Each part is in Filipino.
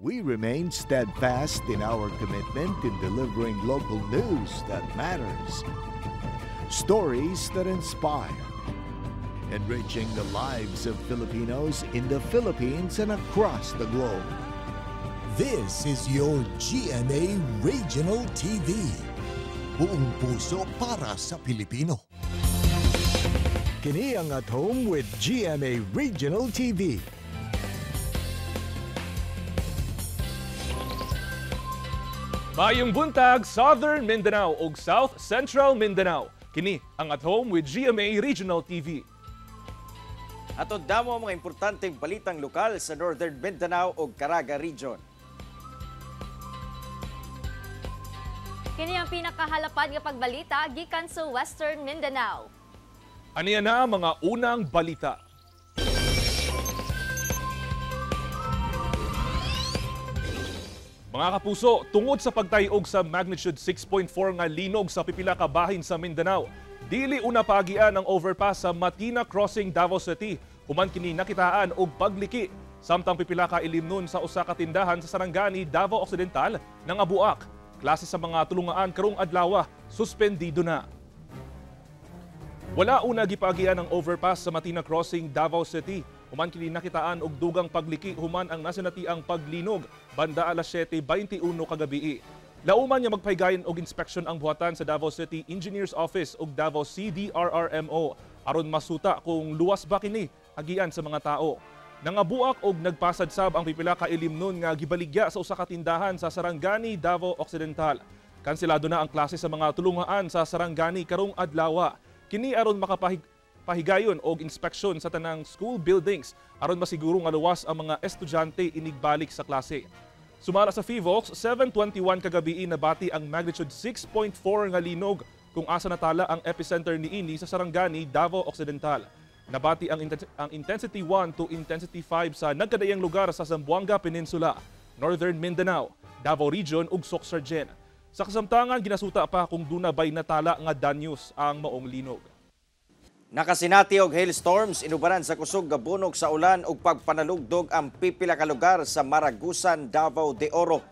We remain steadfast in our commitment in delivering local news that matters. Stories that inspire. Enriching the lives of Filipinos in the Philippines and across the globe. This is your GMA Regional TV. Buong puso para sa Pilipino. Kini ang At Home with GMA Regional TV. Mayong buntag, Southern Mindanao ug South Central Mindanao. Kini ang At Home with GMA Regional TV. Atod damo mga importanteng balitang lokal sa Northern Mindanao ug Caraga Region. Kini ang pinakahalapad nga pagbalita gikan sa Western Mindanao. Aniya na mga unang balita. Mga kapuso, tungod sa pagtayog sa magnitude 6.4 nga linog sa pipila ka bahin sa Mindanao, dili una paagian ang overpass sa Matina Crossing, Davao City. Human kini nakitaan og pagliki. Samtang pipila ka ilimnon sa usa ka tindahan sa Sarangani, Davao Occidental nang abuak. Klase sa mga tulungaan karong adlaw, suspendido na. Wala una gipaagian ang overpass sa Matina Crossing, Davao City. Human kini nakitaan og dugang pagliki human ang nasinatiang paglinog banda alas 7:21 kagabi. Lauman niya magpahigayon og inspeksyon ang buhatan sa Davao City Engineers Office ug Davao CDRRMO aron masuta kung luwas ba kini agian sa mga tao. Nangabuak og nagpasadsab ang pipila ka ilimnon nga gibaligya sa usa ka tindahan sa Sarangani, Davao Occidental. Kanselado na ang klase sa mga tulungaan sa Sarangani karong adlaw. Kini aron makapahigayon og inspeksyon sa tanang school buildings aron masiguro nga luwas ang mga estudyante inigbalik sa klase. Sumala sa FIVOX, 7:21 kagabi nabati ang magnitude 6.4 nga linog kung asa natala ang epicenter niini sa Sarangani, Davao Occidental. Nabati ang intensity 1 to intensity 5 sa nagkadayang lugar sa Zamboanga Peninsula, Northern Mindanao, Davao Region ug Soc-Sargen. Sa kasamtangan, ginasuta pa kung duna bay natala nga danyos ang maong linog. Nakasinati og hailstorms inubaran sa kusog nga bunog sa ulan ug pagpanalugdog ang pipila ka lugar sa Maragusan, Davao de Oro.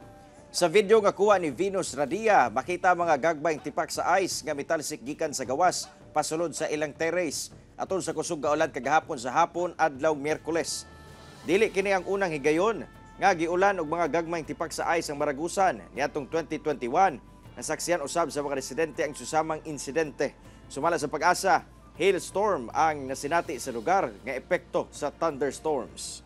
Sa video nga kuha ni Venus Radia, makita mga gagbayng tipak sa ice nga metalsik gikan sa gawas pasulod sa ilang terrace aton sa kusog nga ulan kagahapon sa hapon adlaw Miyerkules. Dili kini ang unang higayon nga giulan og mga gagmayng tipak sa ice ang Maragusan niadtong 2021. Nasaksihan usab sa mga residente ang susamang insidente. Sumala sa Pag-asa, hailstorm ang nasinati sa lugar nga epekto sa thunderstorms.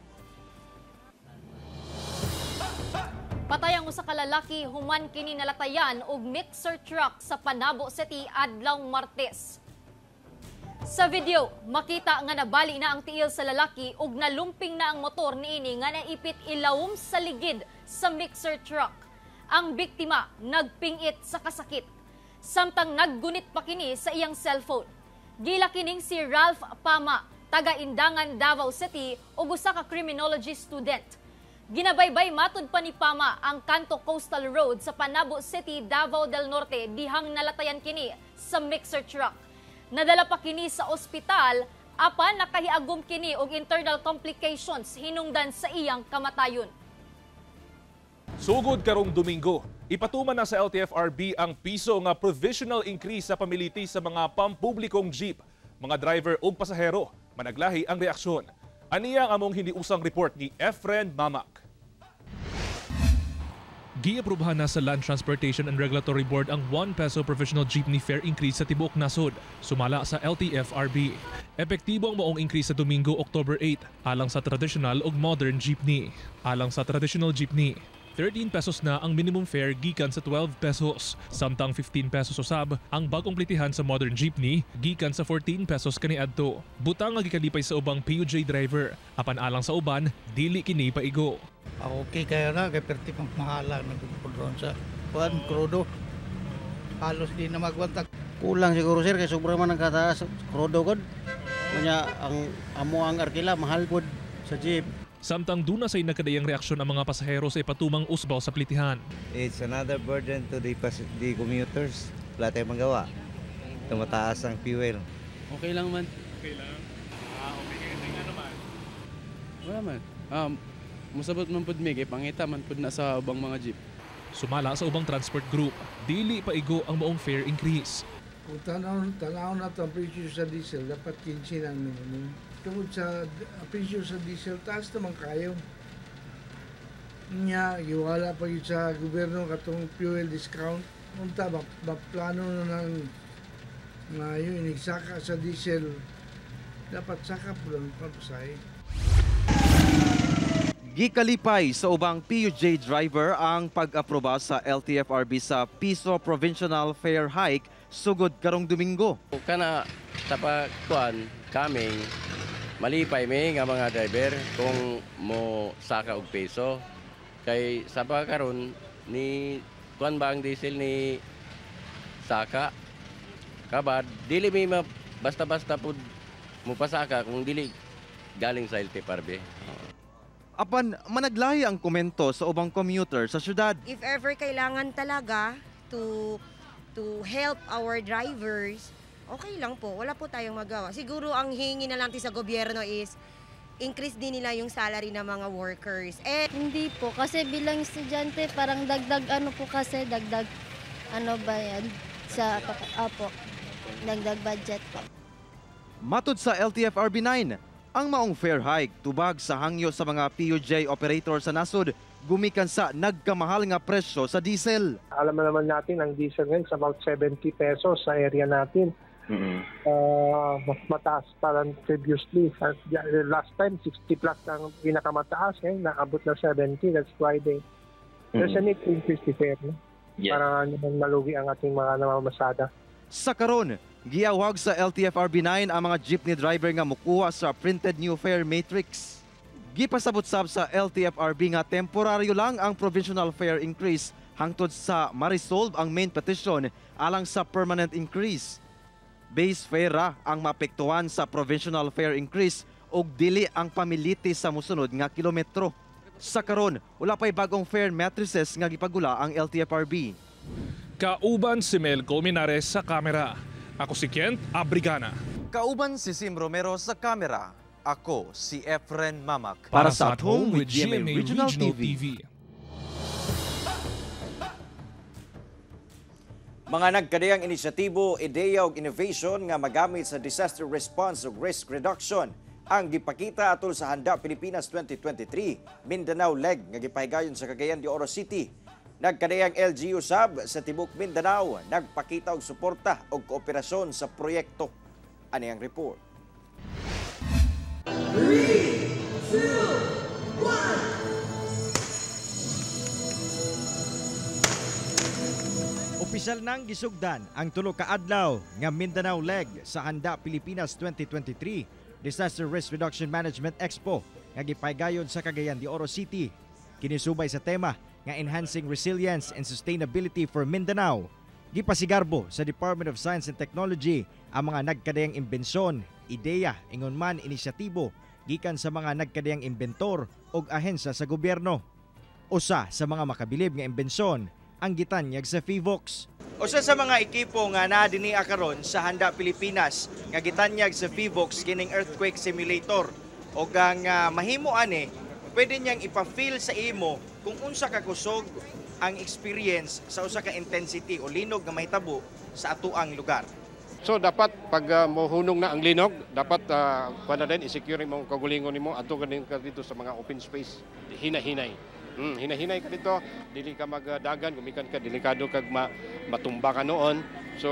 Patay ang usa ka lalaki human kini nalatayan og mixer truck sa Panabo City adlaw Martes. Sa video, makita nga nabali na ang tiil sa lalaki ug nalumping na ang motor niini nga naipit ilawom sa ligid sa mixer truck. Ang biktima nagpingit sa kasakit. Samtang naggunit pa kini sa iyang cellphone. Gila kining si Ralph Pama, taga Indangan, Davao City ug usa ka criminology student. Ginabaybay matud pa ni Pama ang Kanto Coastal Road sa Panabo City, Davao del Norte dihang nalatayan kini sa mixer truck. Nadala pa kini sa ospital apan nakahiagom kini og internal complications hinungdan sa iyang kamatayon. Sugod karong Domingo, ipatuman na sa LTFRB ang piso nga provisional increase sa pamiliti sa mga pampublikong jeep. Mga driver ug pasahero, managlahi ang reaksyon. Aniya ang among hiniusang report ni Efren Mamak. Giaprubahan na sa Land Transportation and Regulatory Board ang 1 peso provisional jeepney fare increase sa tibuok nasod, sumala sa LTFRB. Epektibo ang maong increase sa Domingo, October 8, alang sa traditional ug modern jeepney. Alang sa traditional jeepney, 13 pesos na ang minimum fare gikan sa 12 pesos. Samtang 15 pesos usab ang bagong plitihan sa modern jeepney gikan sa 14 pesos kaniadto. Butang nga gikalipay sa ubang PUJ driver. Apan alang sa uban, dili kini paigo. Okay kaya na, kaya perti pang mahala nagpupudron sa kuan krudo. Halos di na magwantag. Kulang siguro sir, kaya sobrang man ang kataas krudo god. Kanya ang amo ang arkila mahal pod sa jeep. Samtang duna say nagkadayang reaksyon ang mga pasahero sa ipatumang usbaw sa plitihan. It's another burden to the commuters. Wala tayong magawa. Tumataas ang fuel. Okay lang man. Okay lang? Okay kayo tingnan naman? Wala man. Musabot man pud mi kay pangita man pud na sa ubang mga jeep. Sumala sa ubang transport group, dili paigo ang maong fare increase. Kung tanaw na ang presyo sa diesel, dapat 15 ang minimum. Tungkol sa presyo sa diesel, taas naman kayo. Iwala pa yun sa gobyerno katong fuel discount. Unta, plano na na yun, inisaka sa diesel. Dapat saka po lang papasahe. Gikalipay sa ubang PUJ driver ang pag-aproba sa LTFRB sa piso provincial fare hike sugod karong Domingo. Kana sa pagkuan kaming malipay mi nga mga driver kung mo saka og peso kay sa pagkaron ni kuan ba ang diesel ni saka kabad dili mi basta-basta pud mo pasaka kung dili galing sa LTFRB. Apan managlahi ang komento sa ubang commuter sa syudad. If ever kailangan talaga to help our drivers, okay lang po, wala po tayong magawa. Siguro ang hingi na lang sa gobyerno is increase din nila yung salary ng mga workers. Hindi po, kasi bilang estudyante parang dagdag dagdag bayad sa dagdag budget po. Matud sa LTFRB 9, ang maong fare hike tubag sa hangyo sa mga PUJ operator sa nasod gumikan sa nagkamahal nga presyo sa diesel. Alam naman natin ang diesel ngayon is about 70 pesos sa area natin. Mas mataas parang previously. Last time 60 plus ang pinakamataas, naabot na 70. That's why there's a need to increase the fare. Para naman malugi ang ating mga namamasada. Sa karon, giawhag sa LTFRB 9 ang mga jeepney driver nga mukuha sa printed new fare matrix. Gipasabot sab sa LTFRB nga temporaryo lang ang provincial fare increase hangtod sa ma-resolve ang main petition alang sa permanent increase. Base fare ang maapektuhan sa provincial fare increase ug dili ang pamiliti sa mosunod nga kilometro. Sa karon, wala pay bagong fare matrices nga gipagula ang LTFRB. Kauban si Mel Colmenares sa kamera. Ako si Kent Abrigana. Kauban si Sim Romero sa kamera. Ako si Efren Mamak. Para sa At Home with GMA Regional TV. Mga nagkadayang inisyatibo, ideya ug innovation nga magamit sa disaster response ug risk reduction ang gipakita atol sa Handa Pilipinas 2023 Mindanao Leg nga gipahigayon sa Cagayan de Oro City. Nagkadayang LGU sab sa Tibok Mindanao nagpakita og suporta og kooperasyon sa proyekto. Ani ang report. 3, 2, 1. Opisyal nang gisugdan ang tulo ka adlaw nga Mindanao Leg sa Handa Pilipinas 2023 Disaster Risk Reduction Management Expo nga gipahigayon sa Cagayan de Oro City. Kinisubay sa tema nga Enhancing Resilience and Sustainability for Mindanao. Gipasigarbo sa Department of Science and Technology ang mga nagkadayang imbensyon, ideya, ingon man inisyatibo gikan sa mga nagkadayang inventor o ahensya sa gobyerno. Usa sa mga makabilib nga imbensyon ang gitanyag sa FIVOX. Usa sa mga ekipo nga naa dinhi karon sa Handa Pilipinas nga gitanyag sa FIVOX kining earthquake simulator o ang mahimo ani pwede niyang ipa-feel sa imo kung unsa ka kusog ang experience sa usa ka intensity o linog nga mahitabo sa atuang lugar. So dapat pag mohunong na ang linog, dapat kuan din i-secure mo kagulingon nimo adto ka dito sa mga open space. Hinahinay. Hinahinay ka dito, dili ka magdagan, gumikan ka delikado kag matumba ka noon. So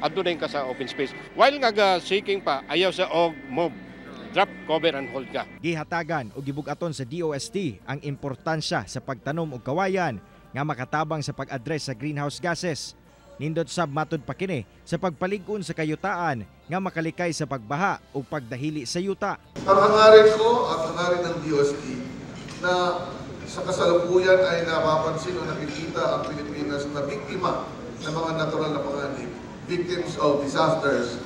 adto din ka sa open space. While shaking pa, ayaw sa og move. Drop, cover and hold ka. Gihatagan o gibugaton sa DOST ang importansya sa pagtanom og kawayan nga makatabang sa pag-address sa greenhouse gases. Nindot sab matud pa kini sa pagpalig-on sa kayutaan nga makalikay sa pagbaha o pagdahili sa yuta. Ang hangarin ko at hangarin ng DOST na sa kasalukuyan ay napapansin o nakikita ang Pilipinas na biktima ng mga natural na panganib, victims of disasters,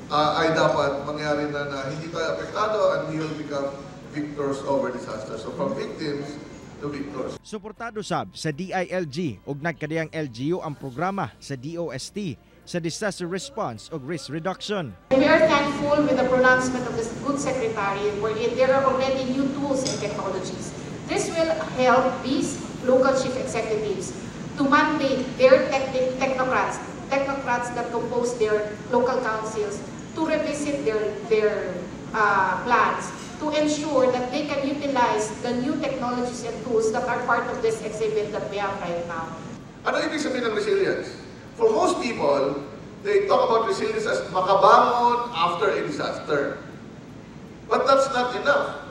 ay dapat mangyari na hindi tayo apektado and we will become victors over disasters. So from victims to victors. Suportado sab sa DILG ug nagkadayang LGU ang programa sa DOST sa disaster response o risk reduction. We are thankful with the pronouncement of the Good Secretary wherein there are already new tools and technologies. This will help these local chief executives to mandate their technocrats that compose their local councils to revisit their plans to ensure that they can utilize the new technologies and tools that are part of this exhibit that we have right now. Ano ibig sabihin ng resilience? For most people, they talk about resilience as makabangon after a disaster. But that's not enough.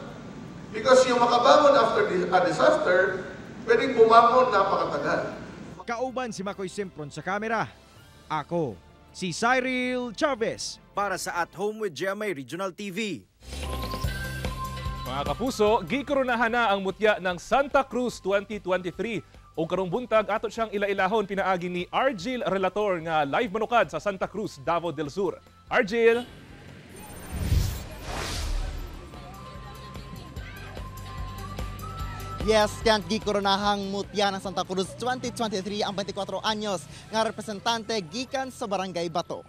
Because yung makabangon after a disaster, pwedeng bumangon napakatagal. Kauban si Makoy Simpron sa kamera. Ako, si Cyril Chavez. Para sa At Home with GMA Regional TV. Mga kapuso, gikoronahan na ang mutya ng Santa Cruz 2023. O karong buntag ato siyang ilailahon pinaagi ni Argil Relator nga live manukad sa Santa Cruz, Davao del Sur. Argil. Yes, kaya gikoronahang mutya ng Santa Cruz 2023 ang 24 anyos nga representante gikan sa Barangay Bato.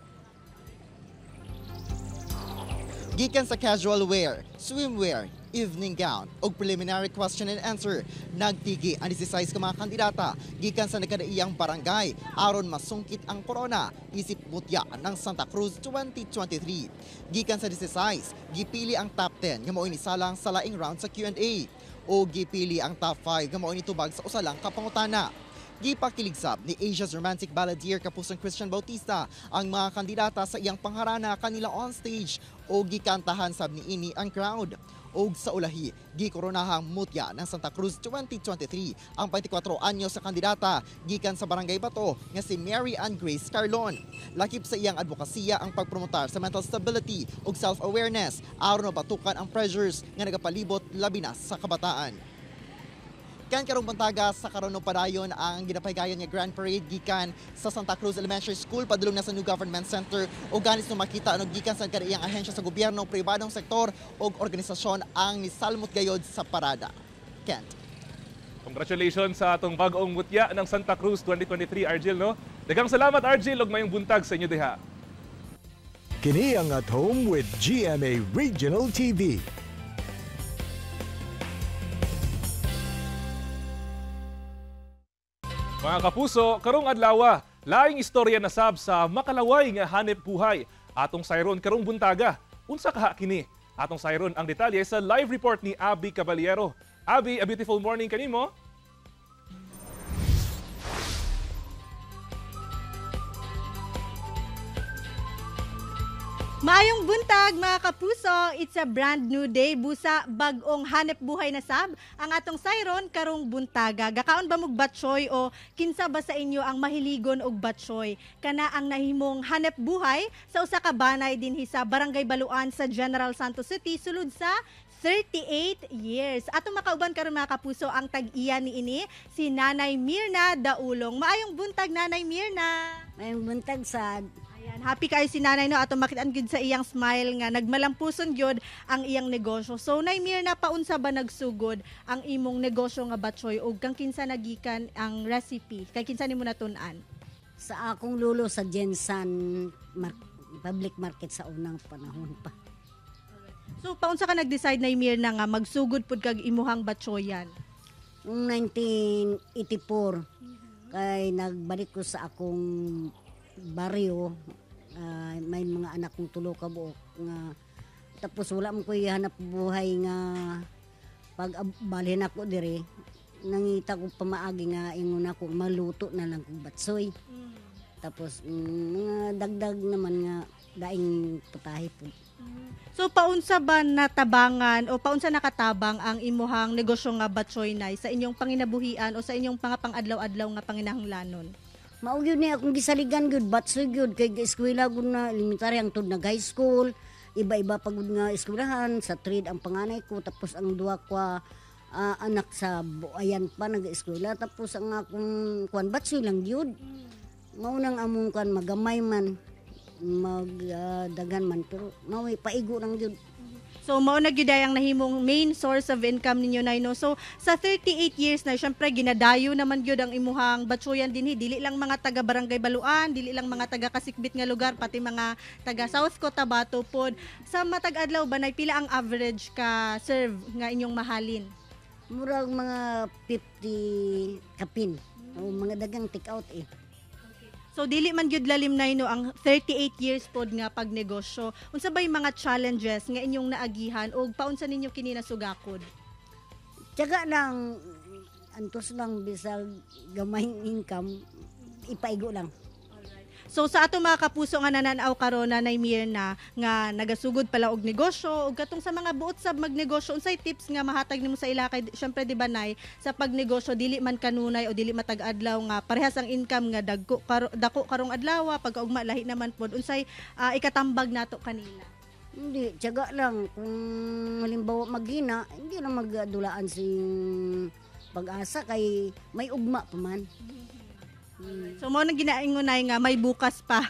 Gikan sa casual wear, swimwear, evening gown o preliminary question and answer, nagtigi ang 16 ka mga kandidata gikan sa nagkadaiyang barangay aron masungkit ang corona isip mutya ng Santa Cruz 2023. Gikan sa 16, gipili ang top 10 nga mao inisalang sa laing round sa Q&A o gipili ang top 5 nga mao nitubag sa usalang kapangutana. Gipakiligsab ni Asia's romantic balladeer kapusong Christian Bautista ang mga kandidata sa iyang pangharana kanila on stage o gikantahan sab ni ini ang crowd. Og sa ulahi, gikoronahang mutya ng Santa Cruz 2023 ang 24 anyo sa kandidata gikan sa Barangay Bato nga si Mary Ann Grace Carlon. Lakip sa iyang advokasya ang pagpromotar sa mental stability ug self-awareness aron mabatukan ang pressures nga nagapalibot labi na sa kabataan. Kan karong bantaga sa karon padayon ang ginapahigayon nga Grand Parade gikan sa Santa Cruz Elementary School padulong na sa New Government Center o ganis no makita ano gikan sa kadaiyang ahensya sa gobyerno, pribadong sektor o organisasyon ang nisalmot gayod sa parada. Kent. Congratulations sa atong bag-ong mutya ng Santa Cruz 2023, Argil, no? Daghang salamat, Argil, ug mayong buntag sa inyo diha. Kini ang At Home with GMA Regional TV. Mga kapuso, karong adlaw, laing istorya na sab sa makalaway nga hanep buhay. Atong sayron karong buntaga. Unsa kaha kini? Atong sayron ang detalye sa live report ni Abby Caballero. Abby, a beautiful morning kanimo. Maayong buntag mga kapuso, it's a brand new day busa bag-ong hanep buhay na sab ang atong sayron karong buntaga. Gakaon ba mog batsoy o kinsa ba sa inyo ang mahiligon og batsoy? Kana ang nahimong hanep buhay sa usa ka banay dinhi sa Barangay Baluan sa General Santos City sulod sa 38 years. Atong makauban karon mga kapuso ang tag-iya ni ini si Nanay Mirna Daulong. Maayong buntag Nanay Mirna. Maayong buntag sad. Ayan, happy kayo si Nanay no atong makitaan gyud sa iyang smile nga nagmalampuson gyud ang iyang negosyo. So Nay Mirna, paunsa ba nagsugod ang imong negosyo nga batsoy ug kang kinsa nagikan ang recipe? Kay kinsa nimo natun-an? Sa akong lulo sa Jensan Public Market sa unang panahon pa. So paunsa ka nag-decide Nay Mirna nga magsugod pud kag imuhang batsoyan? Noong 1984 kay nagbalik ko sa akong baryo, may mga anak kong tulo ka buok nga tapos wala mo ko hanap buhay nga pag balhin ako dire nangita ko pamaagi nga ingon ako maluto na lang kong batsoy. Tapos mga dagdag naman nga daing putahe po. So paunsa ba natabangan o paunsa nakatabang ang imuhang negosyo nga batsoy nay sa inyong panginabuhian o sa inyong pangapang-adlaw-adlaw nga panginahanglanon? Mao gyud ni akong gisaligan gyud batsoy gyud kay eskwela gud na elementary ang tud nag high school, iba-iba pagud nga eskwelahan sa trade ang panganay ko tapos ang duha ko anak sa buayan pa nag-eskwela tapos ang akong kuan batsoy lang gyud. Mao nang among kuan magamay man magdagan man pero mao paigo lang gyud. So mao na gyud ang nahimong main source of income ninyo nay no. So sa 38 years na syempre ginadayo naman gyud ang imuhang batsuyan dinhi, dili lang mga taga Barangay Baluan, dili lang mga taga kasikbit nga lugar, pati mga taga South Cotabato pod. Sa matag adlaw ba nay pila ang average ka serve nga inyong mahalin? Murag mga 50 kapin. O mga dagang take out eh. So dili man gyud lalim na no ang 38 years pod nga pagnegosyo. Unsa bay mga challenges nga inyong naagihan o paunsa ninyo kini nasugakod? Tiyaga lang, antos lang bisag gamayng income, ipaigo lang. So sa ato mga kapuso nga nananaw karon na Mirna nga nagasugod pala og negosyo ug katong sa mga buot sab magnegosyo, unsay tips nga mahatag nimo sa ila kay syempre di ba nay sa pagnegosyo dili man kanunay o dili matag adlaw nga parehas ang income nga dako karong adlaw pagkaugma lahi naman pod, unsay ikatambag nato kanila? Hindi, tiyaga lang. Kung halimbawa maghina, hindi lang magdulaan sing pag-asa kay may ugma pa man. So mo nang ginaingunay nga may bukas pa.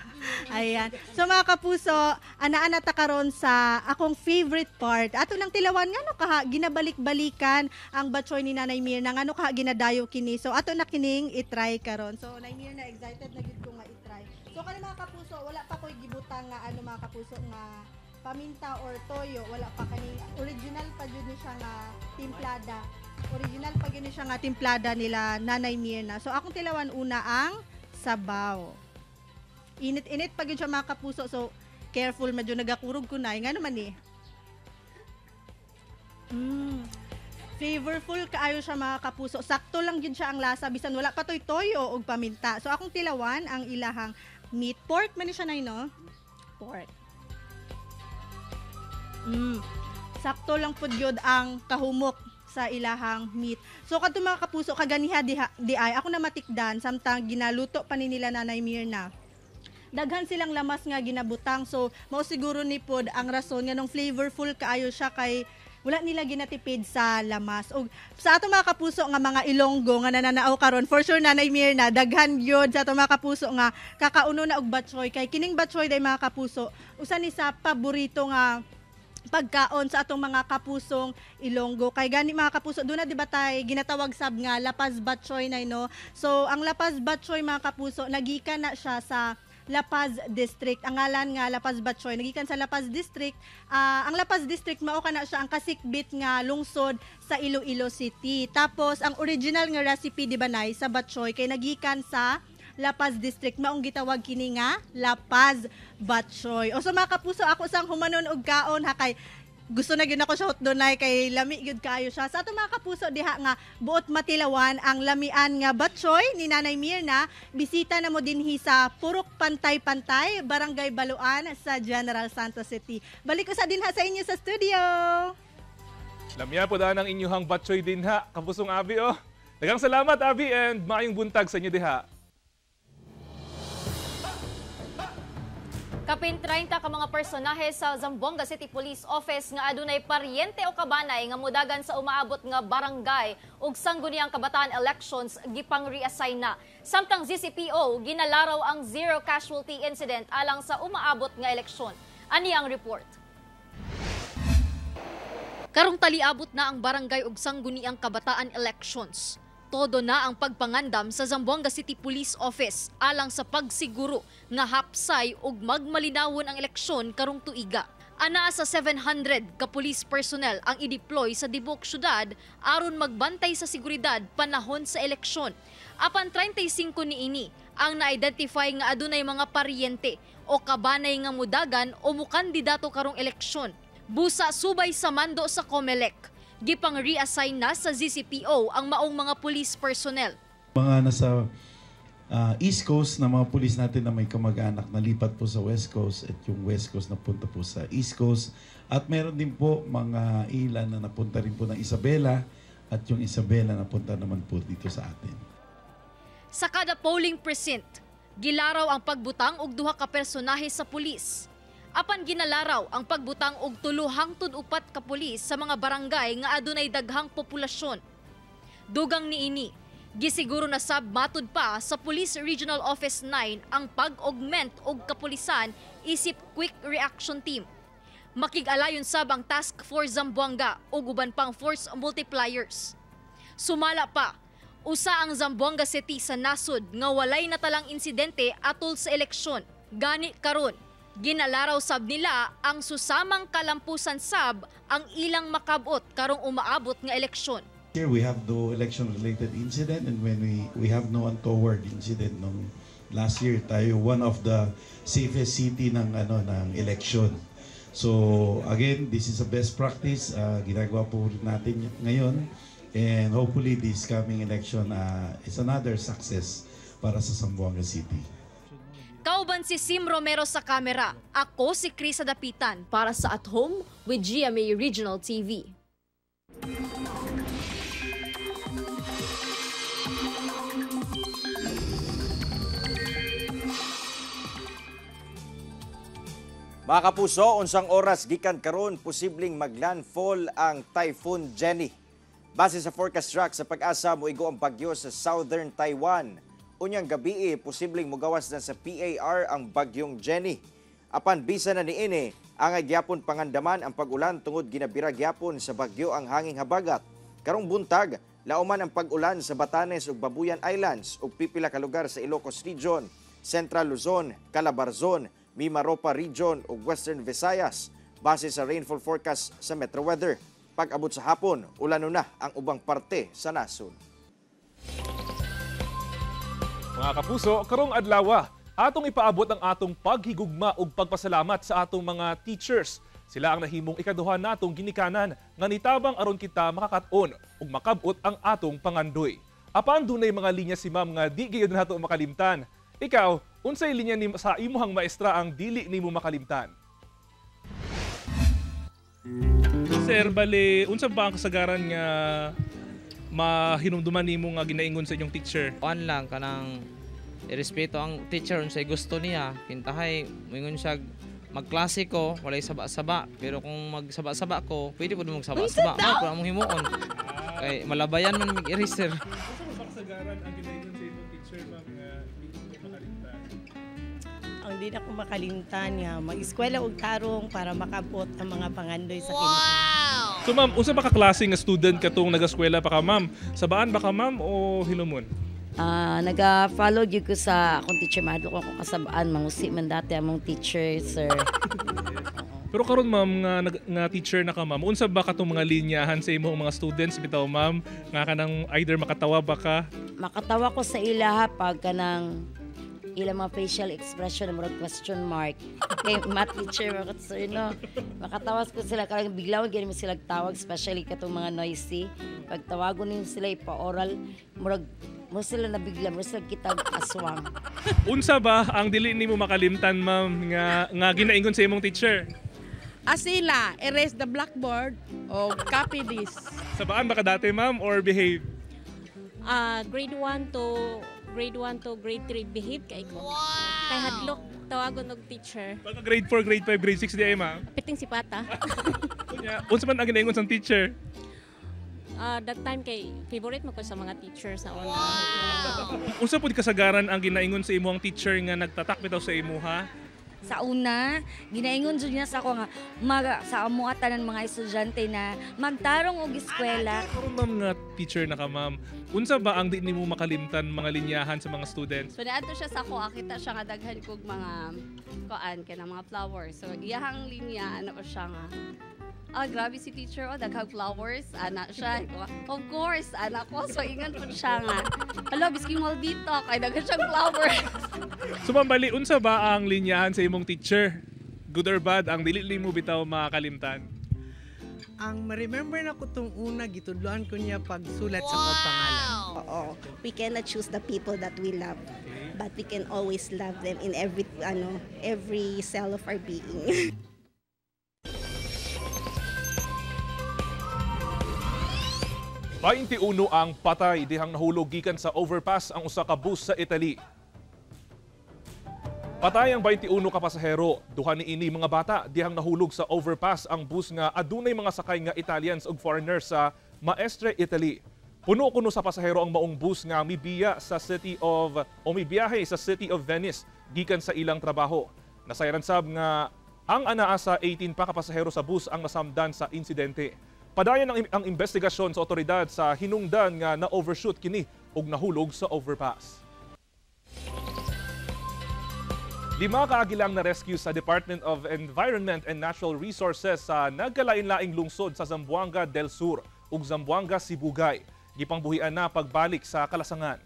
Ayan. So mga kapuso, ana-ana ta karon sa akong favorite part. Ato nang tilawan ngano kaha ginabalik-balikan ang batchoy ni Nanay Mirna ngano kaha ginadayo kini. So ato na kining i-try karon. So Nanay Mirna, excited na gid ko nga i-try. So kani mga kapuso, wala pa koy gibutang nga ano mga kapuso nga paminta or toyo, wala pa kaning original pa jud ni siya nga timplada. Original pa gini siya nga timplada nila Nanay Mirna. So akong tilawan una ang sabaw. Init-init pa gyud siya mga kapuso. So careful, medyo nagakurog ko na. Nga naman eh. Flavorful kaayo siya mga kapuso. Sakto lang gyud siya ang lasa bisan wala pa toy toyo og paminta. So akong tilawan ang ilahang meat pork man ni siya nay no. Pork. Sakto lang pud gyud ang kahumok sa ilahang meat. So kadto mga kapuso kaganiha di ay ako na matikdan samtang ginaluto pa ni nila Nanay Mirna. Daghan silang lamas nga ginabutang. So mao siguro ni pod ang rason nga nung flavorful kaayo siya kay wala nila ginatipid sa lamas. O sa ato mga kapuso nga mga Ilonggo nga nananaaw karon, for sure Nanay Mirna daghan gyud sa ato mga kapuso nga kakauno na og batchoy kay kining batchoy day mga kapuso usa ni sa paborito nga pagkaon sa atong mga kapusong Ilonggo. Kay gani mga kapuso, doon na di ba tayo ginatawag sab nga Lapaz Batchoy na no. So ang Lapaz Batchoy mga kapuso, nagikan na siya sa Lapaz District. Ang ngalan nga Lapaz Batchoy, nagikan sa Lapaz District. Ang Lapaz District mao kana siya ang kasikbit nga lungsod sa Iloilo City. Tapos ang original nga recipe di ba nay sa Batchoy kay nagikan sa Lapaz District, maong gitawag kini nga Lapaz Batchoy. O so mga kapuso, ako sang humanon og kaon ha kay gusto na gyud ako siya dunay kay lami gyud kayo siya. Sa ato mga kapuso diha nga buot matilawan ang lamian nga batchoy ni Nanay Mirna. Bisita na mo dinhi sa Purok Pantay-Pantay, Barangay Baluan sa General Santos City. Balik ko sa dinha sa inyo sa studio. Lamya po daan ang inyong batchoy dinha, kapusong Abi oh. Daghang salamat Abi and maayong buntag sa inyo diha. Kapin 30 ka mga personahe sa Zamboanga City Police Office nga adunay paryente o kabanay nga mudagan sa umaabot nga barangay ug sangguniang kabataan elections gipang reassign na. Samtang ZCPO ginalaraw ang zero casualty incident alang sa umaabot nga eleksyon. Ani ang report. Karong taliabot na ang barangay ug sangguniang kabataan elections. Todo na ang pagpangandam sa Zamboanga City Police Office alang sa pagsiguro nga hapsay ug magmalinawon ang eleksyon karong tuiga. Anaa sa 700 ka police personnel ang i-deploy sa Dibok Syudad aron magbantay sa seguridad panahon sa eleksyon. Apan 35 niini ang na-identify nga adunay mga paryente o kabanay nga mudagan o mukandidato karong eleksyon. Busa subay sa mando sa COMELEC. Gipang reassign na sa ZCPO ang maong mga police personnel. Mga nasa East Coast na mga police natin na may kamag-anak na lipat po sa West Coast at yung West Coast napunta po sa East Coast. At meron din po mga ilan na napunta rin po ng Isabela at yung Isabela napunta naman po dito sa atin. Sa kada polling precinct, gilaraw ang pagbutang og duha ka personahe sa pulis. Apan ginalaraw ang pagbutang og 3 hangtod 4 ka pulis sa mga barangay nga adunay daghang populasyon. Dugang niini, gisiguro na sab matud pa sa Police Regional Office 9 ang pag-augment og kapulisan isip quick reaction team. Makig-alayon sab ang Task Force Zamboanga ug uban pang force multipliers. Sumala pa, usa ang Zamboanga City sa nasod nga walay natalang insidente atol sa eleksyon. Gani karon, ginalaraw sab nila ang susamang kalampusan sab ang ilang makabot karong umaabot nga eleksyon. Here we have no election-related incident, and when we have no untoward incident nung last year, tayo one of the safest city ng election. So again, this is a best practice. Ginagawa po natin ngayon, and hopefully this coming election is another success para sa Zamboanga City. Kauban si Sim Romero sa kamera. Ako si Chris Dapitan para sa At Home with GMA Regional TV. Mga kapuso, unsang oras gikan karon posibleng maglandfall ang Typhoon Jenny. Base sa forecast track sa Pag-asa, moigo ang bagyo sa southern Taiwan. Unyang gabi, posibleng mugawas na sa PAR ang bagyong Jenny. Apan bisa na niini, ang gyapon pangandaman ang pag-ulan tungod ginabira gyapon sa bagyo ang hanging habagat. Karong buntag, lauman ang pag-ulan sa Batanes ug Babuyan Islands ug pipila ka lugar sa Ilocos Region, Central Luzon, Calabarzon, Mimaropa Region ug Western Visayas. Base sa rainfall forecast sa Metro Weather, pag-abot sa hapon, ulano na ang ubang parte sa nasod. Mga kapuso, karong adlaw, atong ipaabot ang atong paghigugma ug pagpasalamat sa atong mga teachers. Sila ang nahimong ikaduha natong ginikanan nga nitabang aron kita makakaton ug makabot ang atong pangandoy. Apan dunay mga linya si ma'am nga di gyud nato makalimtan. Ikaw, unsay linya sa imuhang maestra ang dili nimo makalimtan? Sir, bali, unsa ba ang kasagaran nga mahinumduman nimo nga ginaingon sa inyong teacher? Kuan lang kanang irespeto ang teacher unsay gusto niya. Kintahay moingon siya magklase ko, walay saba-saba, pero kung magsaba-saba ko, pwede po magsaba-saba. Mao pa among himuon. Kay malabayan man mig-eraser. Unsa ba kasagaran ang ginaingon sa inyong teacher ma'am nga dili mo makalimtan? Ang di na ko makalimtan nga mag-eskwela og tarong para makabot ang mga pangandoy sa kinahanglan. So ma'am, unsa ba ka klase nga student katong nag-eskwela pa ka ma'am? Sabaan ba ka ma'am o hinumon? Naga-follow gyud ko sa akong teacher, madlo ko kasabaan, mangusi man dati among teacher, sir. Pero karon ma'am nga teacher na ka ma'am, unsa ba katong mga linyahan sa imong mga students bitaw ma'am nga kanang either makatawa ba ka? Makatawa ko sa ila pag kanang ilang mga facial expression murag question mark. Kay math teacher mga sir no. Makatawas ko sila karang biglaw gyud mo sila tawag, especially katong mga noisy. Pag tawagon nimo sila ipa-oral, murag mo sila nabigla, mo sila kitag aswang. Unsa ba ang dili nimo makalimtan ma'am nga ginaingon sa imong teacher? Asila, erase the blackboard o copy this. Sabaan ba ka dati ma'am or behave? Grade 1 to grade 3 behave kay ko. Wow! Kay hadlok tawagon og teacher. Baka grade 4, grade 5, grade 6 di ay ma'am? Piting si Pata. Unsa man ang ginaingon sa teacher? That time kay favorite mo ko sa mga teachers sa una. Wow. Unsa pud kasagaran ang ginaingon sa imong teacher nga nagtatak bitaw sa imuha? Sa una, ginaingon jud niya sa ako nga sa amo tanan mga estudyante na magtarong og eskwela. Karon ma'am nga teacher na ka ma'am. Unsa ba ang di nimo makalimtan mga linyahan sa mga students? So naadto siya sa ako, akita siya nga daghan kog mga kuan kana mga flowers. So iyahang linya ano siya nga grabe si teacher, daghang flowers, anak siya. Of course, anak ko. So, ingan po siya nga. Hello, bisking mall dito, kaya daghan siyang flowers. So, mambali, unsa ba ang linyahan sa imong teacher? Good or bad, ang dili mo bitaw makakalimtan? Ang ma-remember na ko itong una, gitudloan ko niya pagsulat sa kong pangalan. Oo. We cannot choose the people that we love, but we can always love them in every cell of our being. 21 ang patay dihang nahulog gikan sa overpass ang usa ka bus sa Italy. Patay ang 21 ka pasahero, duha niini mga bata dihang nahulog sa overpass ang bus nga adunay mga sakay nga Italians ug foreigners sa Maestre, Italy. Puno kuno sa pasahero ang maong bus nga mibiyahe sa City of Venice gikan sa ilang trabaho. Nasayran sab nga Ang anaa sa 18 pa kapasahero sa bus ang nasamdan sa insidente. Padayon ang investigasyon sa otoridad sa hinungdan nga na-overshoot kini ug nahulog sa overpass. 5 kaagilang na rescue sa Department of Environment and Natural Resources sa nagkalain-laing lungsod sa Zamboanga del Sur ug Zamboanga Sibugay. Gipangbuhian na pagbalik sa kalasangan.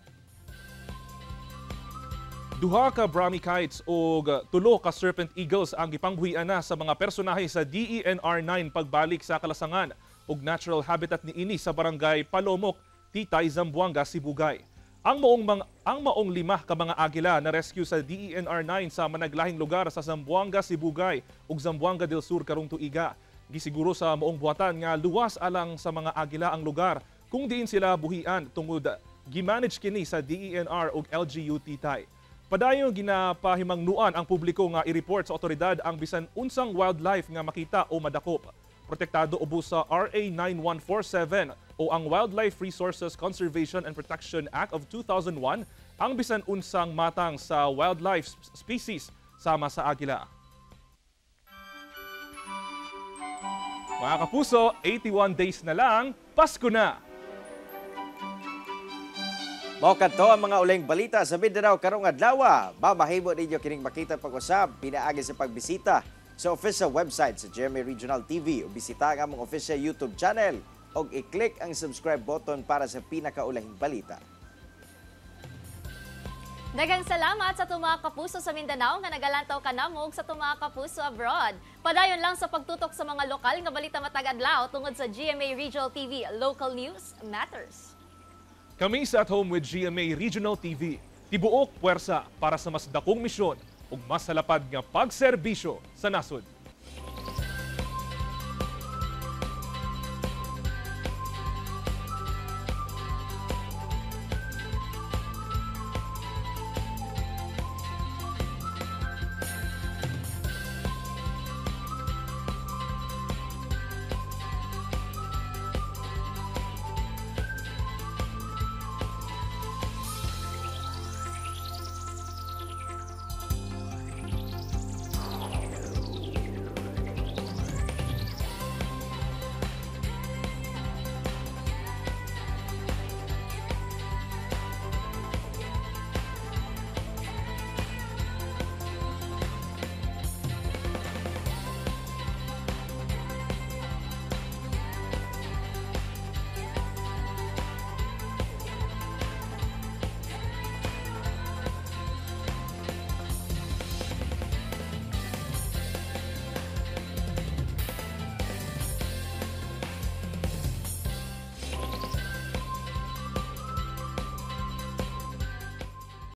2 ka Brahmi kites ug 3 ka Serpent Eagles ang gipangbuhian na sa mga personahe sa DENR 9 pagbalik sa kalasangan ug natural habitat niini sa barangay Palomok, Titay, Zamboanga, Sibugay. Ang maong 5 ka mga agila na rescue sa DENR 9 sa managlahing lugar sa Zamboanga, Sibugay ug Zamboanga del Sur karong tuiga. Gisiguro sa maong buhatan nga luwas alang sa mga agila ang lugar kung diin sila buhian tungod gimanage kini sa DENR ug LGU Titay. Padayon ginapahimangnuan ang publiko nga i-report sa otoridad ang bisan unsang wildlife nga makita o madakop. Protektado ubos sa RA 9147 o ang Wildlife Resources Conservation and Protection Act of 2001 ang bisan unsang matang sa wildlife species sama sa agila. Mga kapuso, 81 days na lang, Pasko na! Mao kadto ang mga uling balita sa Mindanao karong adlaw. Babahimo ninyo kining makita pag-usab pinaagi sa pagbisita sa official website sa GMA Regional TV o bisita ang among official YouTube channel o i-click ang subscribe button para sa pinakaulahing balita. Daghang salamat sa mga kapuso sa Mindanao nga nagalantaw kanamog sa mga kapuso abroad. Padayon lang sa pagtutok sa mga lokal nga balita matag adlaw tungod sa GMA Regional TV. Local news matters. Kami sa At Home with GMA Regional TV, tibuok puwersa para sa mas dakong misyon ug mas halapad nga pagserbisyo sa nasod.